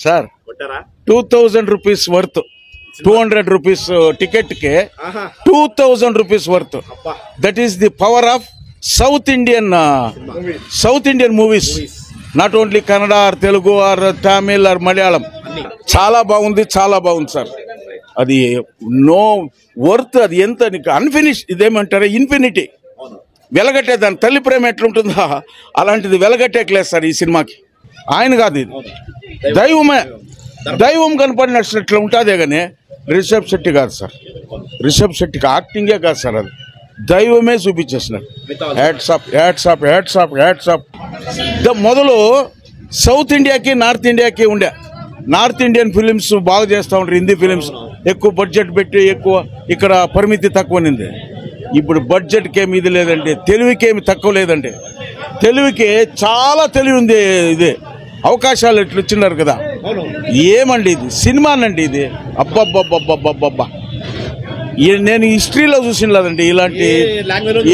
Sir 2000 rupees worth 200 rupees ticket కే 2000 rupees worth. That is the power of south Indian movies. Not only Kannada or Telugu or Tamil or Malayalam. చాలా బాగుంది sir. అది no worth. అది ఎంత నీకు unfinished ఇదేమంటారు infinity. వెలగట్టే దాని తల్లి ప్రేమ ఎట్లుంటుందో అలాంటిది వెలగట్టేయట్లేదు సార్ ఈ సినిమాకి. ఆయన కాదు, ఇది దైవం కనపడినట్లు ఉంటుందే కానీ రిషబ్ శెట్టి కాదు సార్. రిషబ్ శెట్టికి యాక్టింగే కాదు సార్, అది దైవమే చూపించేసినారు. Hats off. మొదలు సౌత్ ఇండియాకి నార్త్ ఇండియాకి ఉండే నార్త్ ఇండియన్ ఫిలిమ్స్ బాగా చేస్తూ ఉంటారు. హిందీ ఫిలిమ్స్ ఎక్కువ బడ్జెట్ పెట్టి ఎక్కువ ఇక్కడ పరిమితి తక్కువనింది. ఇప్పుడు బడ్జెట్కి ఏమి ఇది లేదండి, తెలివికి ఏమి తక్కువ లేదండి. తెలివికి చాలా తెలివి ఉంది. ఇది అవకాశాలు ఎట్లు ఇచ్చినారు కదా. ఏమండి ఇది సినిమానండి ఇది. అబ్బబ్బబ్బబ్బబ్బబ్బా, నేను హిస్టరీలో చూసినలేదండి ఇలాంటి.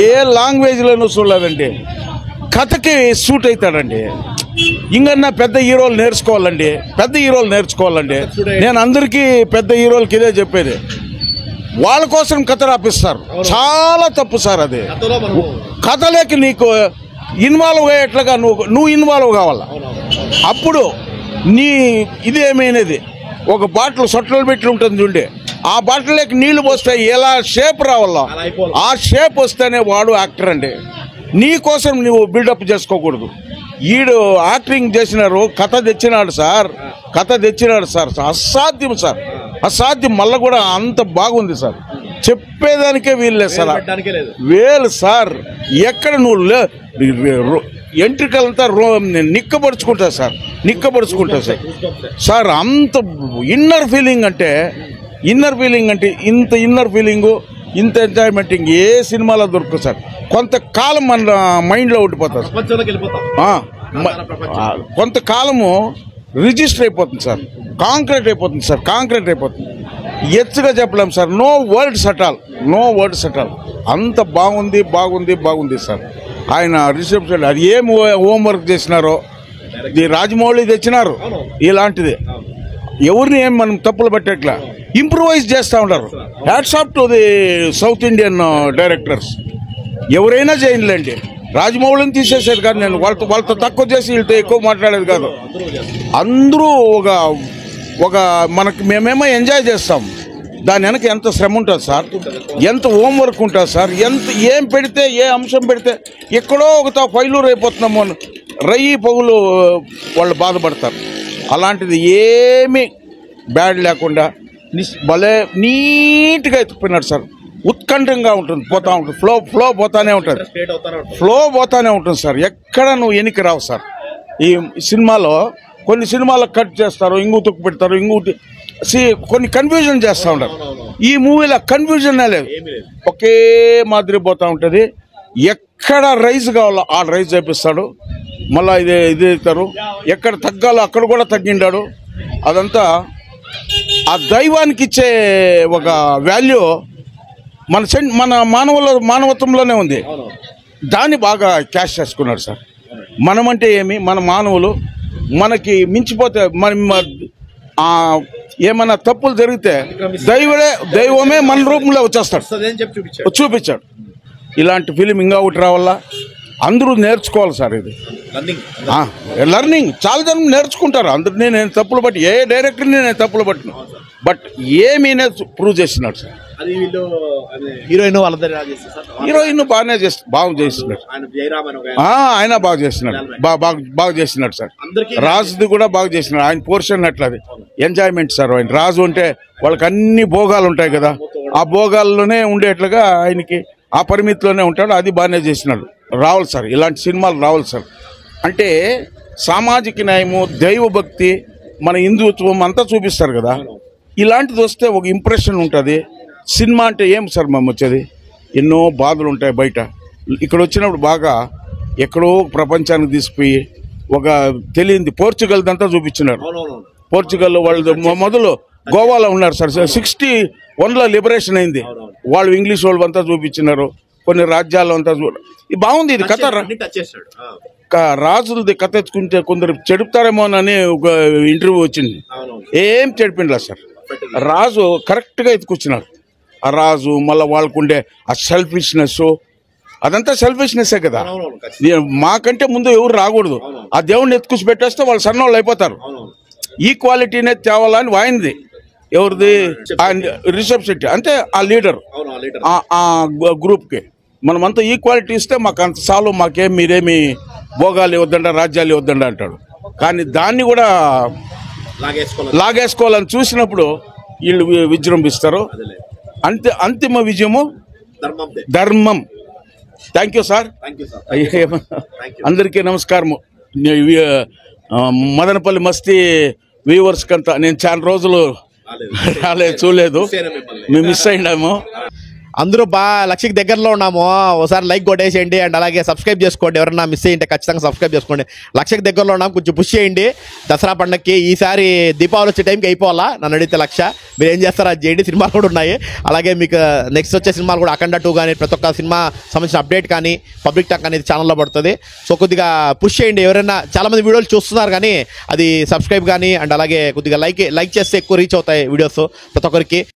ఏ లాంగ్వేజ్లోనూ చూడలేదండి. కథకి సూట్ అవుతాడండి. ఇంకన్నా పెద్ద హీరోలు నేర్చుకోవాలండి. నేను అందరికీ పెద్ద హీరోలకి ఇదే చెప్పేది, వాళ్ళ కోసం కథ రాపిస్తారు. చాలా తప్పు సార్ అది. కథలోకి నీకు ఇన్వాల్వ్ అయ్యేట్లుగా నువ్వు ఇన్వాల్వ్ కావాలా. అప్పుడు నీ ఇదేమైనది ఒక బాటిల్ సొట్టలు పెట్టి ఉంటుంది చూడండి, ఆ బాటిల్లోకి నీళ్లు పోస్తే ఎలా షేప్ రావాలా, ఆ షేప్ వస్తేనే వాడు యాక్టర్ అండి. నీ కోసం నువ్వు బిల్డప్ చేసుకోకూడదు. ఈడు యాక్టింగ్ చేసినారు, కథ తెచ్చినాడు సార్. అసాధ్యం. మళ్ళీ కూడా అంత బాగుంది సార్. చెప్పేదానికే వీల్లేదు సార్. వేలు సార్. ఎక్కడ నువ్వు ఎంట్రికలంతా నిక్కబడుచుకుంటా సార్. సార్ అంత ఇన్నర్ ఫీలింగ్ అంటే ఇంత ఇన్నర్ ఫీలింగు, ఇంత ఎంజాయ్మెంట్ ఏ సినిమాలో దొరుకుతుంది సార్. కొంతకాలం మన మైండ్లో ఉండిపోతుంది. కొంతకాలము రిజిస్టర్ అయిపోతుంది సార్. కాంక్రీట్ అయిపోతుంది. ఎత్తుగా చెప్పలేం sir. No words at all. అంత బాగుంది సార్. ఆయన రిసెప్షన్ అది ఏం హోంవర్క్ చేసినారో ఇది రాజమౌళి తెచ్చినారు. ఇలాంటిది ఎవరిని ఏం మనం తప్పులు పట్టేట్లా ఇంప్రూవైజ్ చేస్తూ ఉంటారు. Hats off to the south Indian directors. ఎవరైనా చేయలేండి. రాజమౌళిని తీసేసారు కానీ నేను వాళ్ళతో తక్కువ చేసి వీళ్ళతో ఎక్కువ మాట్లాడేది కాదు. అందరూ ఒక మేమేమో ఎంజాయ్ చేస్తాం. దాని వెనక ఎంత శ్రమ ఉంటుంది సార్, ఎంత హోంవర్క్ ఉంటుంది సార్. ఏం పెడితే ఏ అంశం పెడితే ఎక్కడో ఒక ఫైలూర్ అయిపోతున్నామో రయ్యి పగులు వాళ్ళు బాధపడతారు. అలాంటిది ఏమీ బ్యాడ్ లేకుండా భలే నీట్గా ఎత్తుకుపోయినాడు సార్. ఉత్కంఠంగా ఉంటుంది, ఫ్లో పోతానే ఉంటుంది సార్. ఎక్కడ నువ్వు ఎనికి రావు సార్. ఈ సినిమాలో కొన్ని సినిమాలో కట్ చేస్తారు, ఇంగుతుకు పెడతారు, కొన్ని కన్ఫ్యూజన్ చేస్తూ ఉంటారు. ఈ మూవీలో కన్ఫ్యూజన్ లేదు, ఒకే మాదిరి పోతూ ఉంటుంది. ఎక్కడ రైజ్ కావాలో ఆ రైజ్ చేపిస్తాడు. మళ్ళా ఇది ఇస్తారు. ఎక్కడ తగ్గాలో అక్కడ కూడా తగ్గిండాడు. అదంతా ఆ దైవానికి ఇచ్చే ఒక వాల్యూ మన మానవత్వంలోనే ఉంది. దాన్ని బాగా క్యాష్ చేసుకున్నాడు సార్. మనమంటే ఏమి, మన మానవులు మనకి మించిపోతే ఏమన్నా తప్పులు జరిగితే దైవమే మన రూపంలో వచ్చేస్తాడు, చూపించాడు. ఇలాంటి ఫిలిం ఇంకా ఒకటి రావాలా. అందరూ నేర్చుకోవాలి సార్. ఇది లర్నింగ్. చాలా జనం నేర్చుకుంటారు. అందరినీ నేను తప్పులు పట్టి ఏ డైరెక్టర్ని నేను తప్పులు పట్టిన, బట్ ఏమీనే ప్రూవ్ చేస్తున్నాడు సార్. హీరోయిన్ బాగా చేస్తున్నాడు. ఆయన బాగా చేస్తున్నాడు సార్. రాజుది కూడా బాగా చేస్తున్నాడు. ఆయన పోర్షన్ అట్లా ఎంజాయ్మెంట్ సార్. ఆయన రాజు అంటే వాళ్ళకి అన్ని భోగాలు ఉంటాయి కదా, ఆ భోగాల్లోనే ఉండేట్లుగా ఆయనకి ఆ పరిమితిలోనే ఉంటాడు. అది బాగానే చేసినాడు. రావాలి సార్, ఇలాంటి సినిమాలు రావాలి సార్. అంటే సామాజిక న్యాయము, దైవభక్తి, మన హిందుత్వం అంతా చూపిస్తారు కదా. ఇలాంటిది వస్తే ఒక ఇంప్రెషన్ ఉంటుంది. సినిమా అంటే ఏం సార్ మేము వచ్చేది, ఎన్నో బాధలు ఉంటాయి బయట. ఇక్కడ వచ్చినప్పుడు బాగా ఎక్కడో ప్రపంచానికి తీసుకుపోయి ఒక తెలియంది పోర్చుగల్ దంతా చూపించినారు. పోర్చుగల్ వాళ్ళు మొదలు గోవాలో ఉన్నారు సార్. 61లో లిబరేషన్ అయింది. వాళ్ళు ఇంగ్లీష్ వాళ్ళు అంతా చూపించినారు. కొన్ని రాజ్యాలు అంతా ఇది బాగుంది. ఇది కథ రాజులది కథ ఎత్తుకుంటే కొందరు చెడుపుతారేమోనని ఒక ఇంటర్వ్యూ వచ్చింది. ఏం చెడిపిండ్లా సార్. రాజు కరెక్ట్గా ఎత్తుకొచ్చినాడు. ఆ రాజు మళ్ళీ వాళ్ళకుండే ఆ సెల్ఫిష్నెస్, అదంతా సెల్ఫిష్నెస్సే కదా. మాకంటే ముందు ఎవరు రాకూడదు. ఆ దేవుడిని ఎత్తుకుసి పెట్టేస్తే వాళ్ళు సన్నోళ్ళు అయిపోతారు. ఈక్వాలిటీనే తేవాలని వాయింది. ఎవరిది? రిషబ్ శెట్టి. అంటే ఆ లీడర్ ఆ గ్రూప్కి మనమంతా ఈక్వాలిటీ ఇస్తే మాకు అంత చాలు, మాకేం మీరేమి భోగాలు ఇవ్వద్దండ, రాజ్యాలు ఇవ్వద్దండ అంటాడు. కానీ దాన్ని కూడా లాగేసుకోవాలని చూసినప్పుడు వీళ్ళు విజృంభిస్తారు. అంతిమ విజయము ధర్మం. Thank you sir. అందరికీ నమస్కారము. మదనపల్లి మస్తీ వ్యూవర్స్ కంతా నేను చాలా రోజులు రాలేదు, చూడలేదు, మేము మిస్ అయినాము. అందరూ బాగా లక్షకి దగ్గరలో ఉన్నాము. ఒకసారి లైక్ కొట్టేసేయండి అండ్ అలాగే సబ్స్క్రైబ్ చేసుకోండి. ఎవరన్నా మిస్ అయ్యింటే ఖచ్చితంగా సబ్స్క్రైబ్ చేసుకోండి. లక్షకి దగ్గరలో ఉన్నాము, కొంచెం పుష్ చేయండి. దసరా పండగకి ఈసారి దీపావళి వచ్చే టైంకి అయిపోవాలా. నన్ను అడిగితే లక్ష. మీరు ఏం చేస్తారో అది చేయండి. సినిమాలు కూడా ఉన్నాయి. అలాగే మీకు నెక్స్ట్ వచ్చే సినిమాలు కూడా అఖండ 2 కానీ ప్రతి ఒక్క సినిమా సంబంధించిన అప్డేట్ కానీ పబ్లిక్ టాక్ అనేది ఛానల్లో పడుతుంది. సో కొద్దిగా పుష్ చేయండి. ఎవరైనా చాలామంది వీడియోలు చూస్తున్నారు కానీ అది సబ్స్క్రైబ్ కానీ అండ్ అలాగే కొద్దిగా లైక్ చేస్తే ఎక్కువ రీచ్ అవుతాయి వీడియోస్ ప్రతి ఒక్కరికి.